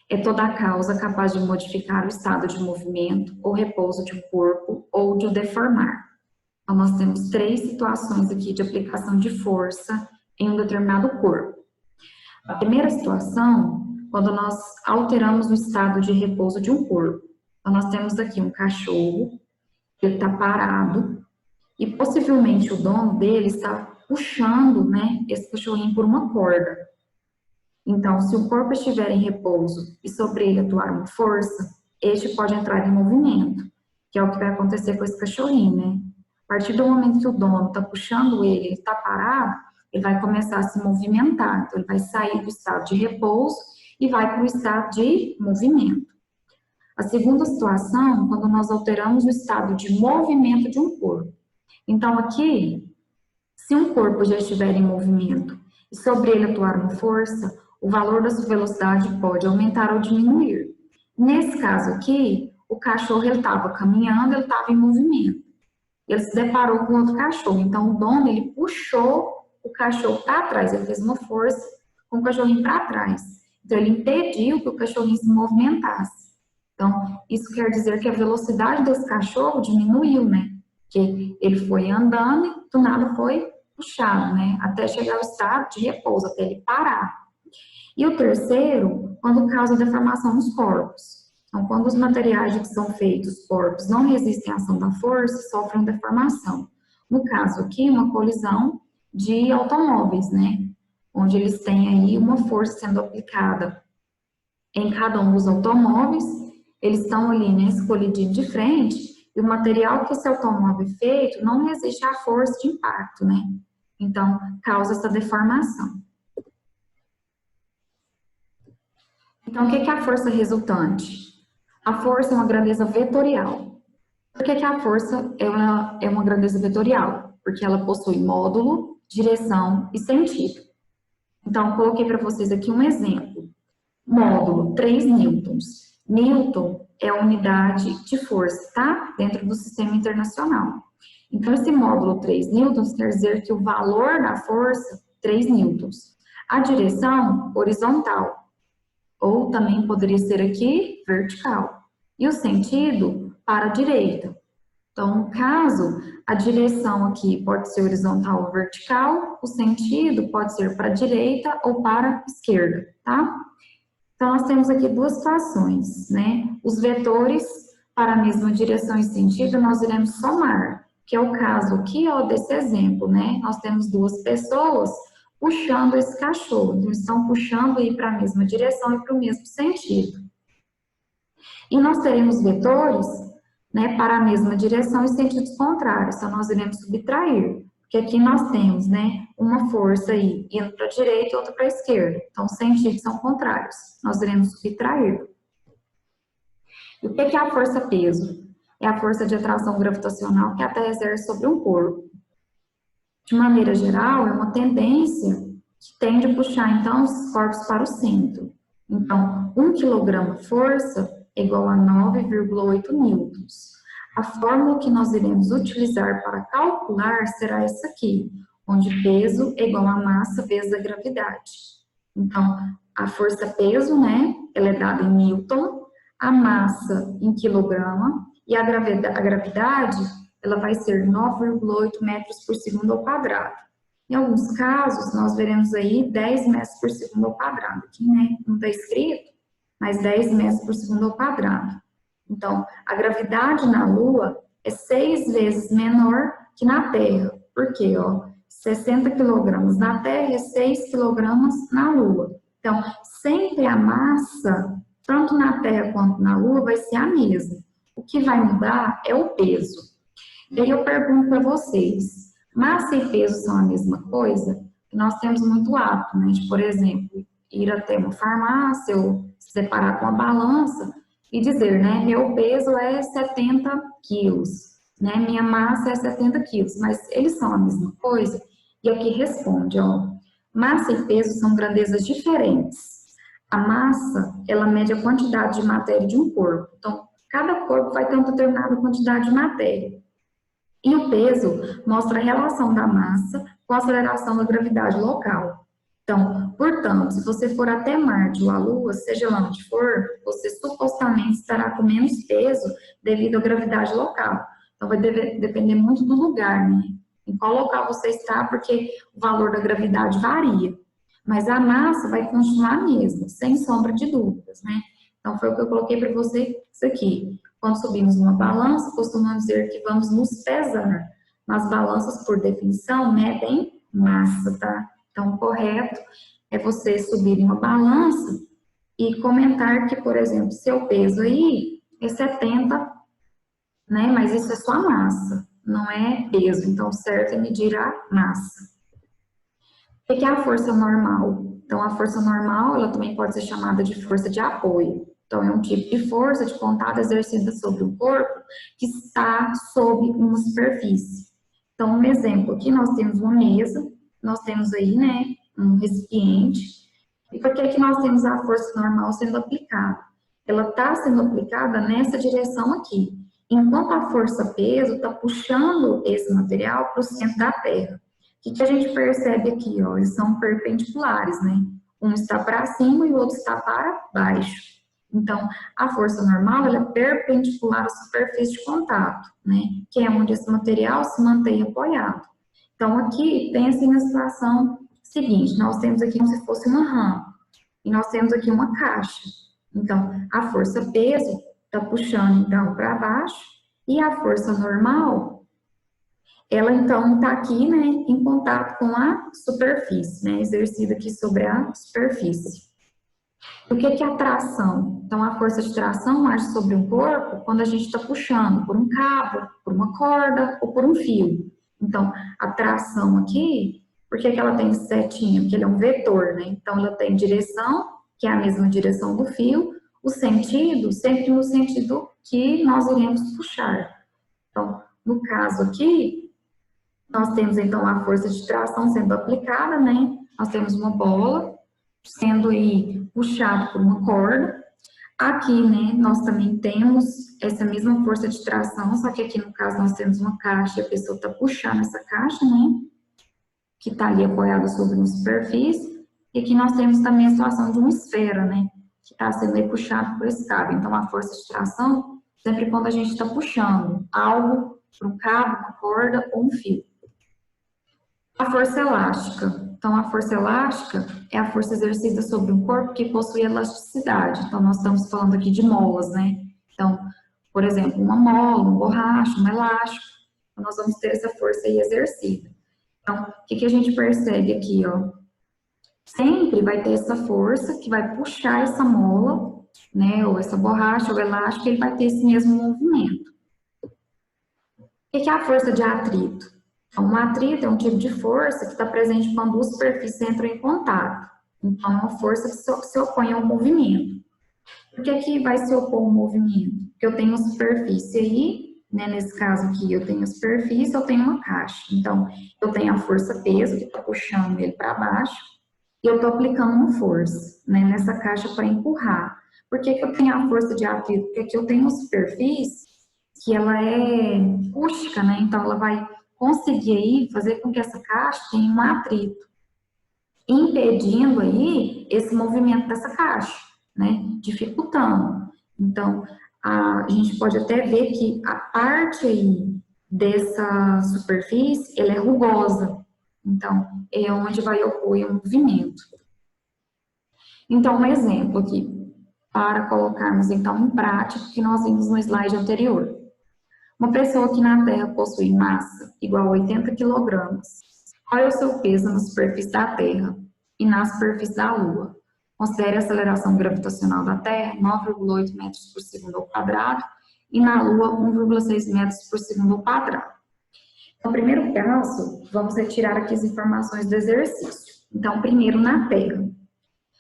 É toda a causa capaz de modificar o estado de movimento ou repouso de um corpo ou de o deformar. Então, nós temos três situações aqui de aplicação de força em um determinado corpo. A primeira situação, quando nós alteramos o estado de repouso de um corpo. Então, nós temos aqui um cachorro, ele está parado, e possivelmente o dono dele está puxando, né, esse cachorrinho por uma corda. Então, se o corpo estiver em repouso e sobre ele atuar uma força, este pode entrar em movimento, que é o que vai acontecer com esse cachorrinho, né? A partir do momento que o dono está puxando ele está parado, ele vai começar a se movimentar. Então, ele vai sair do estado de repouso e vai para o estado de movimento. A segunda situação, quando nós alteramos o estado de movimento de um corpo. Então, aqui, se um corpo já estiver em movimento e sobre ele atuar uma força, o valor da sua velocidade pode aumentar ou diminuir. Nesse caso aqui, o cachorro estava caminhando, ele estava em movimento. Ele se deparou com outro cachorro, então o dono ele puxou o cachorro para trás, ele fez uma força com o cachorrinho para trás. Então ele impediu que o cachorrinho se movimentasse. Então, isso quer dizer que a velocidade desse cachorro diminuiu, né? Que ele foi andando e do nada foi puxado, né? Até chegar ao estado de repouso, até ele parar. E o terceiro, quando causa deformação nos corpos. Então, quando os materiais de que são feitos os corpos não resistem à ação da força, sofrem deformação. No caso aqui, uma colisão de automóveis, né? Onde eles têm aí uma força sendo aplicada em cada um dos automóveis, eles estão ali, né, se colidindo de frente, e o material que esse automóvel é feito não resiste à força de impacto, né? Então, causa essa deformação. Então, o que é a força resultante? A força é uma grandeza vetorial. Por que a força é uma grandeza vetorial? Porque ela possui módulo, direção e sentido. Então, coloquei para vocês aqui um exemplo. Módulo, 3 newtons. Newton é a unidade de força, tá? Dentro do sistema internacional. Então, esse módulo 3 newtons quer dizer que o valor da força, 3 newtons. A direção, horizontal. Ou também poderia ser aqui, vertical. E o sentido, para a direita. Então, no caso, a direção aqui pode ser horizontal ou vertical, o sentido pode ser para a direita ou para a esquerda, tá? Então, nós temos aqui duas situações, né? Os vetores para a mesma direção e sentido, nós iremos somar, que é o caso aqui, ó, desse exemplo, né? Nós temos duas pessoas puxando esse cachorro, então, eles estão puxando aí para a mesma direção e para o mesmo sentido. E nós teremos vetores, né, para a mesma direção e sentidos contrários, então nós iremos subtrair. Porque aqui nós temos, né, uma força aí indo para a direita e outra para a esquerda. Então, os sentidos são contrários. Nós iremos subtrair. E o que é a força-peso? É a força de atração gravitacional que a Terra exerce sobre um corpo. De maneira geral, é uma tendência que tende a puxar, então, os corpos para o centro. Então, 1 kg de força é igual a 9,8 newtons. A fórmula que nós iremos utilizar para calcular será essa aqui, onde peso é igual a massa vezes a gravidade. Então, a força-peso, né, ela é dada em newton, a massa em quilograma, e a gravidade, ela vai ser 9,8 metros por segundo ao quadrado. Em alguns casos, nós veremos aí 10 metros por segundo ao quadrado. Aqui, né, não está escrito, mas 10 metros por segundo ao quadrado. Então, a gravidade na Lua é 6 vezes menor que na Terra. Por quê? Ó, 60 quilogramas na Terra e 6 quilogramas na Lua. Então, sempre a massa, tanto na Terra quanto na Lua, vai ser a mesma. O que vai mudar é o peso. E aí eu pergunto para vocês, massa e peso são a mesma coisa? Nós temos muito hábito, né, de, por exemplo, ir até uma farmácia ou se deparar com a balança e dizer, né, meu peso é 70 quilos, né, minha massa é 70 quilos, mas eles são a mesma coisa? E aqui responde, ó, massa e peso são grandezas diferentes. A massa, ela mede a quantidade de matéria de um corpo. Então, cada corpo vai ter uma determinada quantidade de matéria. E o peso mostra a relação da massa com a aceleração da gravidade local. Então, portanto, se você for até Marte ou a Lua, seja lá onde for, você supostamente estará com menos peso devido à gravidade local. Então, vai depender muito do lugar, né? Em qual local você está, porque o valor da gravidade varia. Mas a massa vai continuar a mesma, sem sombra de dúvidas, né? Então, foi o que eu coloquei para você, isso aqui. Quando subimos numa balança, costumamos dizer que vamos nos pesar. Mas balanças, por definição, medem massa, tá? Então, o correto é você subir em uma balança e comentar que, por exemplo, seu peso aí é 70, né? Mas isso é só massa, não é peso. Então, o certo é medir a massa. O que é a força normal? Então, a força normal, ela também pode ser chamada de força de apoio. Então, é um tipo de força de contato exercida sobre o corpo que está sob uma superfície. Então, um exemplo, aqui nós temos uma mesa, nós temos aí, né, um recipiente. E por que nós temos a força normal sendo aplicada? Ela está sendo aplicada nessa direção aqui, enquanto a força-peso está puxando esse material para o centro da Terra. O que a gente percebe aqui, ó? Eles são perpendiculares, né? Um está para cima e o outro está para baixo. Então, a força normal, ela é perpendicular à superfície de contato, né? Que é onde esse material se mantém apoiado. Então, aqui, pense na situação seguinte, nós temos aqui como se fosse uma rampa, e nós temos aqui uma caixa. Então, a força-peso está puxando, então, para baixo, e a força normal, ela, então, está aqui, né, em contato com a superfície, né, exercida aqui sobre a superfície. O que é a tração? Então, a força de tração age sobre um corpo quando a gente está puxando por um cabo, por uma corda ou por um fio. Então, a tração aqui, por que ela tem setinha? Porque ele é um vetor, né? Então, ela tem direção, que é a mesma direção do fio, o sentido, sempre no sentido que nós iremos puxar. Então, no caso aqui, nós temos, então, a força de tração sendo aplicada, né? Nós temos uma bola sendo aí puxado por uma corda. Aqui, né, nós também temos essa mesma força de tração, só que aqui no caso nós temos uma caixa e a pessoa está puxando essa caixa, né, que está ali apoiada sobre uma superfície. E aqui nós temos também a situação de uma esfera, né, que está sendo aí puxado por esse cabo. Então, a força de tração, sempre quando a gente está puxando algo por um cabo, uma corda ou um fio. A força elástica. Então, a força elástica é a força exercida sobre um corpo que possui elasticidade. Então, nós estamos falando aqui de molas, né? Então, por exemplo, uma mola, uma borracha, um elástico. Então, nós vamos ter essa força aí exercida. Então, o que a gente percebe aqui, ó? Sempre vai ter essa força que vai puxar essa mola, né? Ou essa borracha, ou elástico, ele vai ter esse mesmo movimento. O que é a força de atrito? Um atrito é um tipo de força que está presente quando duas superfícies entram em contato. Então, é uma força que se opõe ao movimento. Por que vai se opor ao movimento? Porque eu tenho uma superfície aí, né, nesse caso aqui, eu tenho a superfície, eu tenho uma caixa. Então, eu tenho a força-peso, que está puxando ele para baixo, e eu estou aplicando uma força, né, nessa caixa para empurrar. Por que eu tenho a força de atrito? Porque aqui eu tenho uma superfície que ela é rústica, né, então ela vai conseguir aí fazer com que essa caixa tenha um atrito, impedindo aí esse movimento dessa caixa, né, dificultando. Então, a gente pode até ver que a parte aí dessa superfície, ela é rugosa, então, é onde vai ocorrer o movimento. Então, um exemplo aqui, para colocarmos então em prática o que nós vimos no slide anterior. Uma pessoa que na Terra possui massa igual a 80 kg, qual é o seu peso na superfície da Terra e na superfície da Lua? Considere a aceleração gravitacional da Terra, 9,8 metros por segundo ao quadrado, e na Lua, 1,6 metros por segundo ao quadrado. No primeiro caso, vamos retirar aqui as informações do exercício. Então, primeiro na Terra.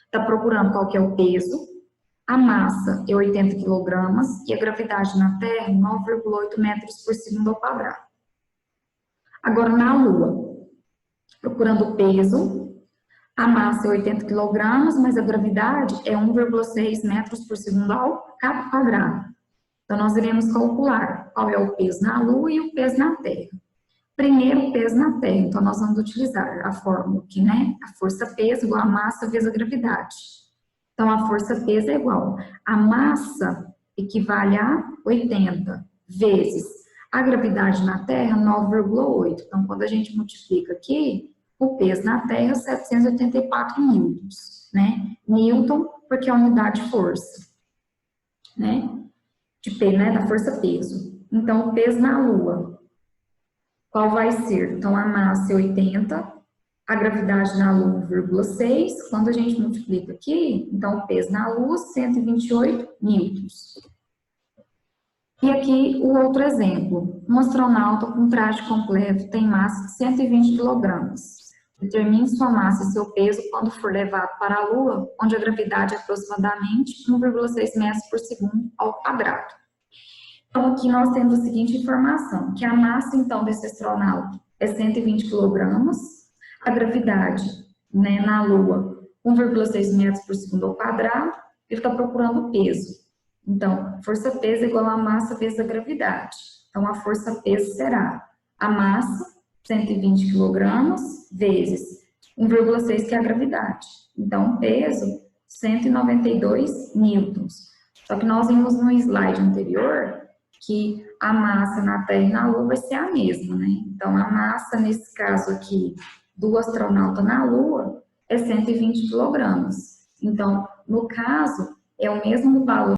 Está procurando qual que é o peso. A massa é 80 kg e a gravidade na Terra 9,8 metros por segundo ao quadrado. Agora, na Lua, procurando o peso, a massa é 80 kg, mas a gravidade é 1,6 metros por segundo ao quadrado. Então, nós iremos calcular qual é o peso na Lua e o peso na Terra. Primeiro, peso na Terra. Então, nós vamos utilizar a fórmula aqui, né? A força-peso igual a massa vezes a gravidade. Então, a força-peso é igual a massa equivale a 80 vezes a gravidade na Terra, 9,8. Então, quando a gente multiplica aqui, o peso na Terra é 784 newtons, né? Newton, porque é a unidade de força, né? Da força-peso. Então, o peso na Lua, qual vai ser? Então, a massa é 80, a gravidade na Lua 1,6. Quando a gente multiplica aqui, então, o peso na Lua, 128 newtons. E aqui o outro exemplo. Um astronauta com traje completo tem massa de 120 kg. Determine sua massa e seu peso quando for levado para a Lua, onde a gravidade é aproximadamente 1,6 metros por segundo ao quadrado. Então, aqui nós temos a seguinte informação, que a massa, então, desse astronauta é 120 kg, a gravidade, né, na Lua, 1,6 metros por segundo ao quadrado, ele está procurando o peso. Então, força-peso é igual a massa vezes a gravidade. Então, a força-peso será a massa, 120 kg, vezes 1,6, que é a gravidade. Então, peso, 192 newtons. Só que nós vimos no slide anterior que a massa na Terra e na Lua vai ser a mesma, né? Então, a massa, nesse caso aqui, do astronauta na Lua é 120 kg. Então, no caso, é o mesmo valor